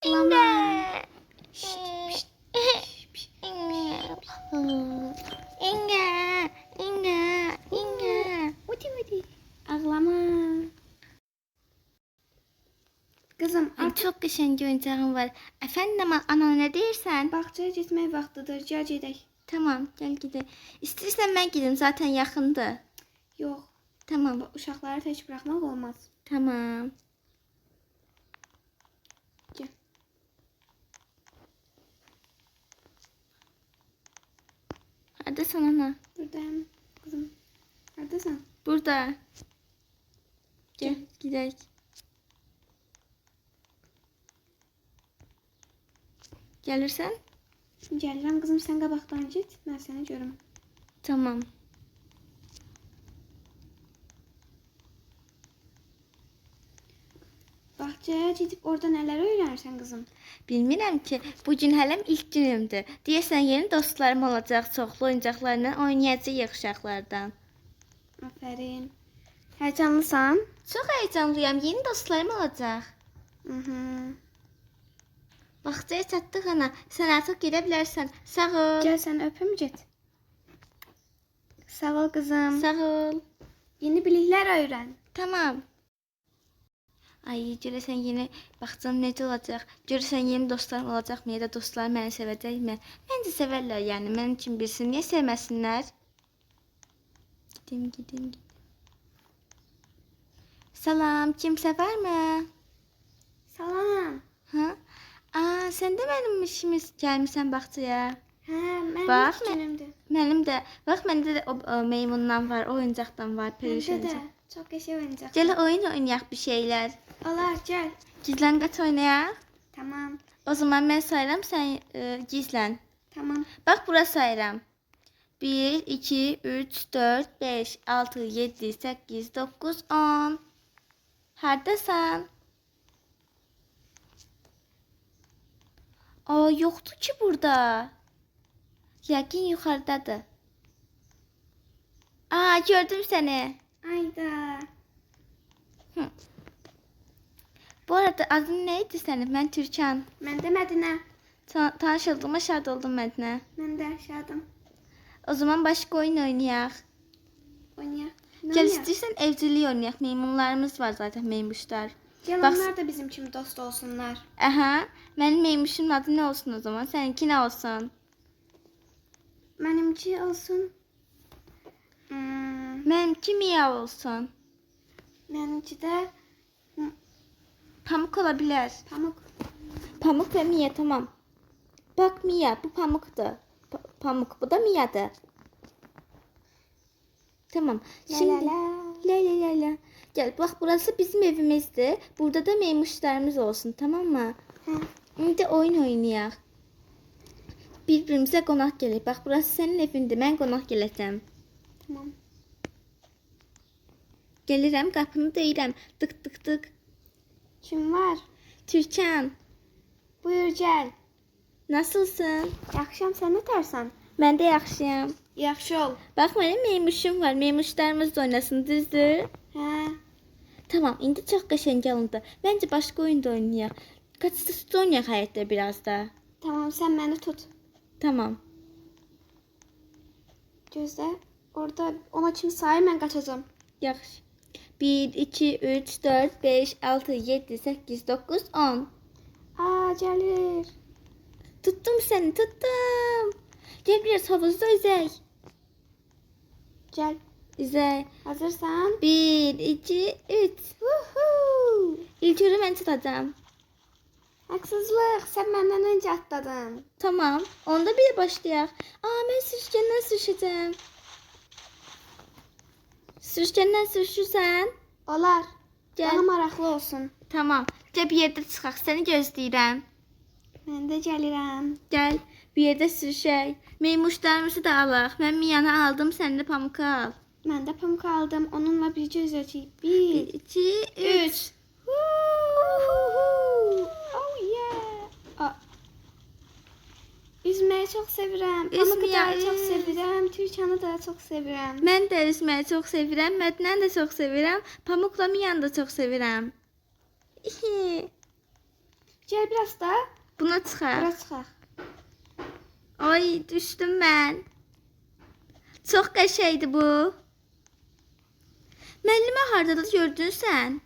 Ağlama. İnge. İnge. İnge. İnge. Uti. Ağlama. Kızım Ay, artık çok qəşəng oyuncağım var. Efendim ana ne deyirsən? bağçaya gitmək vaxtıdır. Gəl gedək. Tamam gel gidelim. İstersen ben gideyim zaten yakındı. Yox. Tamam. Uşaqları tək buraxmaq olmaz. Tamam. Gəl. Neredesin ana? Buradayım. Kızım. Neredesən? Burada. Gel gidelim. Gelirsen? Gəlirəm qızım, sən qabaqdan get. Mən səni görüm. Tamam. Bağçaya gedib orada nələr öyrənirsən qızım? Bilmirəm ki, bugün hələm ilk günümdür. Deyəsən yeni dostlarım olacaq, çoxlu oyuncaqlarla oynayacağıq uşaqlardan. Aferin. Həyecanlısan? Çox heyecanlıyam, yeni dostlarım olacaq. Bağçaya çatdıq ana, sən artıq gedə bilərsən. Sağ ol. Gəl sən öpüm get. Sağ ol qızım. Sağ ol. Yeni biliklər öyrən. Tamam. Ay, görəsən yeni bağçam necə olacaq? Görəsən yeni dostlarım olacaqmı? Ya da dostlarım məni sevəcəkmi? Məncə sevərlər yəni. Mənim üçün bilsin. Niyə sevməsinlər? Gidim. Salam, kimsə varmı? Salam. Ha? Aa, sən də mənim işimiz gəlmisən bağçaya. Hə, mən Bax, günümdür. Mənim də. Bax, məndə də o meymundan var, o oyuncaqdan var. Məndə də. Çox qəşəng oyuncaq. Gəl oyun oynayaq bir şeylər. Olar, gəl. Gizlənqaç oynayaq. Tamam. O zaman mən sayıram, sən gizlən. Tamam. Bax, bura sayıram. 1, 2, 3, 4, 5, 6, 7, 8, 9, 10. Hardasan? Aa, yoxdur ki burada. Yəqin yuxarıdadır. Aa, gördüm səni. Ayda. Bu arada adın nə idi sənin? Mən Türkan. Mən də Mədinə. Tanışıldığıma şad oldum Mədinə. Mən də şadım. O zaman başqa oyun oynayaq. Oynayaq. Gəl istəyirsən evcilik oynayaq. Meymunlarımız var zaten, meymuşlar. Gəl Bax- onlar da bizim kimi dost olsunlar. Aha, mənim meymuşumun adı nə olsun o zaman? Səninki nə olsun? Mənimki olsun. Mənimki Mia olsun. Mənimki də Pamuk ola bilər. pamuk. Pamuk ve Mia, tamam. Bak Mia, bu Pamuk'tu. Pamuk, bu da Mia'dı. Tamam. Şimdi la. Gel bak, burası bizim evimizdi. Burada da meymuşlarımız olsun, tamam mı? Hə. Şimdi oyun oynayaq. Birbirimize qonaq gələk. Bax, burası sənin evindir. Mən qonaq gələcəm. Tamam. Gəlirəm, qapını döyürəm. Tık. Kim var? Türkan, Buyur gəl. nasılsın? Yaxşıyam, sən nətərsən? Mən də yaxşıyam. Yaxşı ol. Bax, mənim meymuşum var. Meymuşlarımız da oynasın, düzdür? Hə. Tamam, indi çox qəşəng alındı. Məncə başqa oyun da oynayaq. Qaçışdı oynayaq həyətdə biraz da. Tamam, sən məni tut. Tamam. Gözlə. Orada ona kim sayır, mən qaçacağam. Yaxşı. 1, 2, 3, 4, 5, 6, 7, 8, 9, 10. Gəlir. Tuttum səni, tuttum. Gəl biraz havuzda üzək. Gəl. Üzək. Hazırsan? 1, 2, 3. Vuhu! İlk önce mən tutacağım. Haksızlıq, sən məndən öncə atladın. Tamam. Onda bir başlayaq. Mən sürüşkəndən sürüşəcəm. Sürüşkəndən sürüşürsən. Olar. Gəl. Daha maraqlı olsun. Tamam. Gəl bir yerdə çıxaq. Səni gözləyirəm. Mən də gəlirəm. Gəl bir yerdə sürüşək. Meymuşlarımızı da alaq. Mən Miyanı aldım, sən də Pamuku al. Mən də pamuk aldım. Onunla bircə üzəcəyik. 1, 2, 3. Oh yeah. Üzməyi çox sevirəm. Pamuku da Üzməyi. çox sevirəm. Türkanı da çox sevirəm. Mən də üzməyi çox sevirəm. Mədnəni də çox sevirəm. Pamukla Miyanı da çox sevirəm. Gəl biraz da Buna çıxaq. bura çıxaq. Ay, düşdüm mən. Çox qəşəngdir bu. Müəllimə hardadır gördün sən?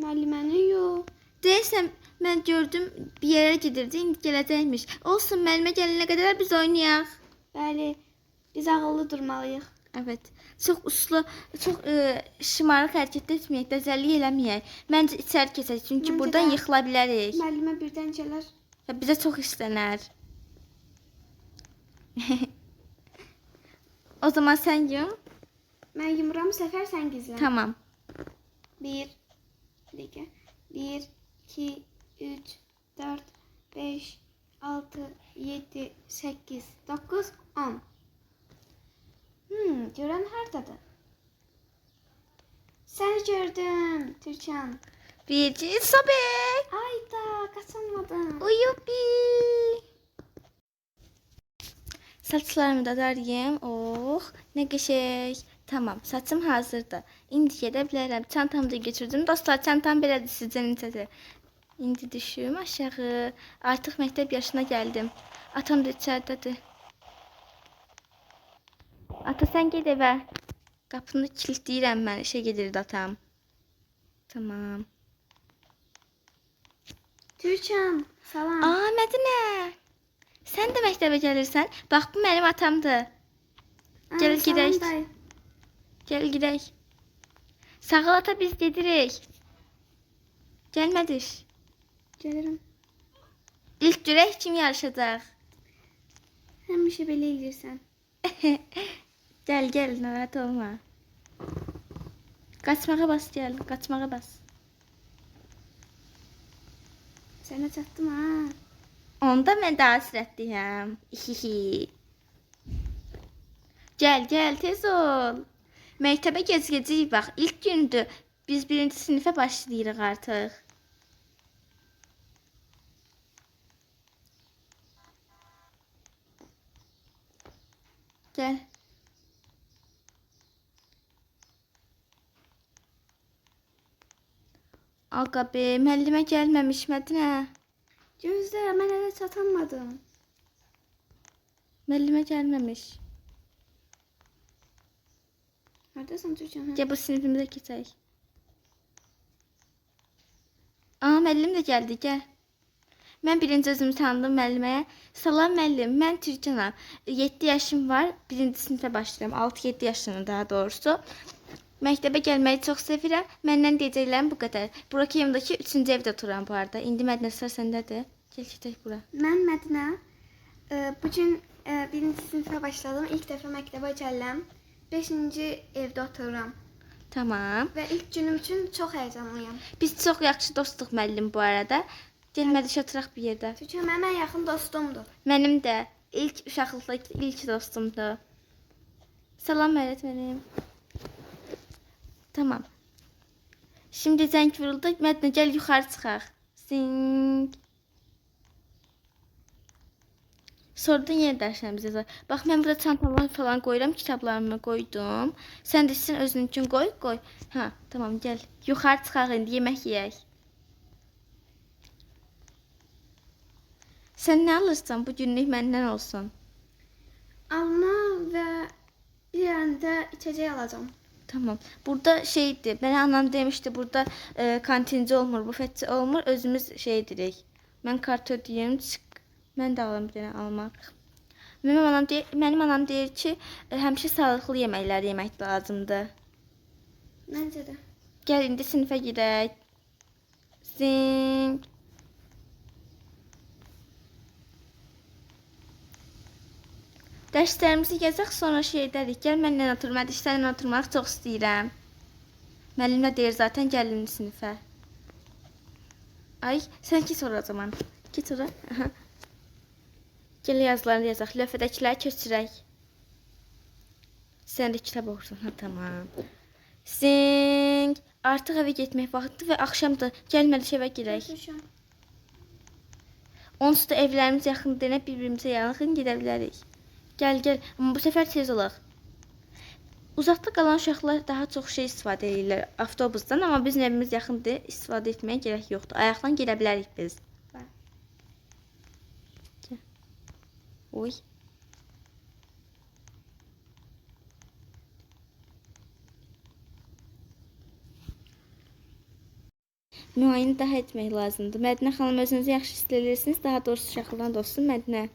Müəlliməni yox. Deyəsən mən gördüm bir yerə gedirdi, indi gələcəkmiş. Olsun, müəllimə gələnə qədər biz oynayaq. Bəli, biz ağıllı durmalıyıq. Evet. Çox uslu, çox şımarıq hərəkət etməyək, dəzəllik eləməyək. Məncə içəri keçək, çünki Məncə buradan də. yıxıla bilərik. Müəllimə birdən gələr. Və bizə çox istənər. O zaman sən yum. Mən yumuram, bu səfər sən gizlən. Tamam. 1 2 1 2 3 4 5 6 7 8 9 10. Görən hardadır? Səni gördüm, Türkan. Birinci sobe. Ayda, qaçamadım. Uyubi. Saçlarımı da darayım. Oh, nə qəşəng. Tamam, saçım hazırdır. İndi gedə bilərəm. Çantamı da götürdüm. Dostlar, çantam belədir sizcə necədir? İndi düşüm aşağı. Artıq məktəb yaşına gəldim. Atam da içəridədir. Ata, sən ged evə. Qapını kilitləyirəm mən. İşə gedirdi atam. Tamam. Türkan, salam. Aa, Mədinə. Sən də məktəbə gəlirsən. Bax, bu mənim atamdır. Gəl Salam gedək. dayı. Gəl gedək. Sağ ol ata, biz gedirik. Gəlmədik. Gəlirəm. İlk görək kim yarışacaq. Həmişə belə eləyirsən. Gəl, gəl, narahat olma. Qaçmağa bas, gəl, qaçmağa bas. Sənə çatdım ha. Onda mən daha sürətliyəm. Gəl, gəl, tez ol. Məktəbə gecikəcəyik bax. İlk gündür. Biz birinci sinifə başlayırıq artıq. Gəl. Aqa be, müəllimə gəlməmiş Mədinə. Gözlə, mən hələ çatamadım. Müəllimə gəlməmiş. Haradasan Türkan? Gəl bu sinifimizə keçək. Aa, müəllim də gəldi, gəl. Mən birinci özümü tanıdım müəlliməyə. Salam müəllim, mən Türkanam. 7 yaşım var, birinci sinifə başlayıram. 6-7 yaşında daha doğrusu. Məktəbə gəlməyi çox sevirəm. Məndən deyəcəklərim bu qədər. Buradakı yanımdakı 3-cü evdə oturam bu arada. İndi Mədinə sıra səndədir. Gəl gedək bura. Mən Mədinə. Bugün birinci sinifə başladım. İlk dəfə məktəbə gəlirəm. 5-ci evdə otururam. Tamam. Və ilk günüm üçün çox həyəcanlıyam. Biz çox yaxşı dostluq müəllim bu arada. Gəlmədik oturaq bir yerdə. Türkan mənim ən yaxın dostumdur. Mənim də ilk uşaqlıqdakı ilk dostumdur. Salam öğretmenim. Tamam. Şimdi zəng vuruldu. Mədinə gəl yuxarı çıxaq. Zing. Sonradan yenə dərslərimiz yazar. Bax, mən burada çantalar falan qoyuram, kitablarımı qoydum. Sən də sizin özün üçün qoy. Hə, tamam, gəl. Yuxarı çıxaq indi, yemək yeyək. Sən nə alırsan bu günlük məndən olsun? Alma və bir dənə də içəcək alacağım. Tamam. Burada şeydi. Mənə anam demişdi, burada kantinci olmur, bufetçi olmur. Özümüz şey dedik. Mən kart ödəyim, çıx. Mən də alıram bir dənə almaq. Mənim anam deyir ki, həmişə sağlıqlı yeməklər yemək lazımdır. Məncə də. Gəl indi sinifə gedək. Zing. Dərslərimizi yazaq, sonra şey edərik. Gəl mənlə otur. Mən dişlərlə oturmaq çox istəyirəm. Müəllim də deyir zaten gəlin sinifə. Ay, sən keç ora o zaman. Keç ora. Gəl yazılarını yazaq. Lövhədəkiləri köçürək. Sən də kitab oxusun. Ha, tamam. Zing. Artıq evə getmək vaxtıdır və axşamdır. Gəlmədik evə girək. Onsuz da evlərimiz yaxındır. Bir-birimizə yaxın gedə bilərik. Gəl, gəl. Amma bu səfər tez olaq. Uzaqda qalan uşaqlar daha çox şey istifadə edirlər avtobusdan, amma bizim evimiz yaxındır. İstifadə etməyə gerək yoxdur. Ayaqla gedə bilərik biz. Uy. Müayinə daha etmək lazımdır. Mədinə xanım, özünüzü yaxşı hiss edirsiniz? Daha doğrusu şaxılan dostum Mədinə.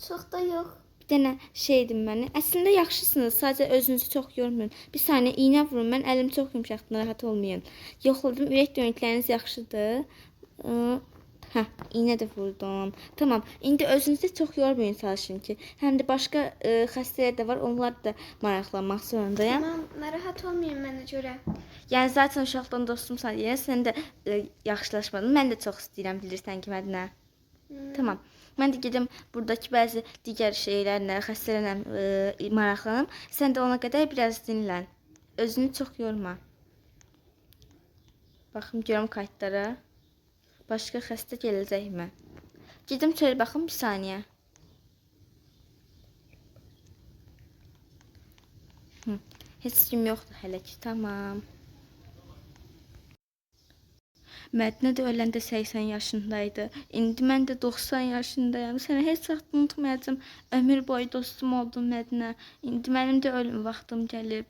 Çox da yox. Bir dənə şey dedim mənə. Əslində yaxşısınız, sadəcə özünüzü çox yormayın. Bir saniyə iynə vurun, mən əlim çox yumşaqdır, narahat olmayın. Yoxladım, ürək döyüntüləriniz yaxşıdır. Hə, iynə də vurdum. Tamam, indi özünüzü çox yormayın çalışın ki. Həm də başqa xəstələr də var, onlar da maraqlanmaq zorundayam. Tamam, narahat olmayın mənə görə. Yəni zaten uşaqdan dostumsan, yəni sən də yaxşılaşmadın. Mən də çox istəyirəm, bilirsən ki, Mədinə. Tamam. Mən də gedim buradakı bəzi digər şeylərlə, xəstələrlə maraqlanım. Sən də ona qədər biraz dinlən. Özünü çox yorma. Baxım görüm kayıtlara. Başqa xəstə gələcəkmi? Gedim çölə baxım bir saniyə. Heç kim yoxdur hələ ki. Tamam. Mədinə də öləndə 80 yaşındaydı. İndi mən də 90 yaşındayam. Səni heç vaxt unutmayacağam. Ömür boyu dostum oldun Mədinə. İndi mənim də ölüm vaxtım gəlib.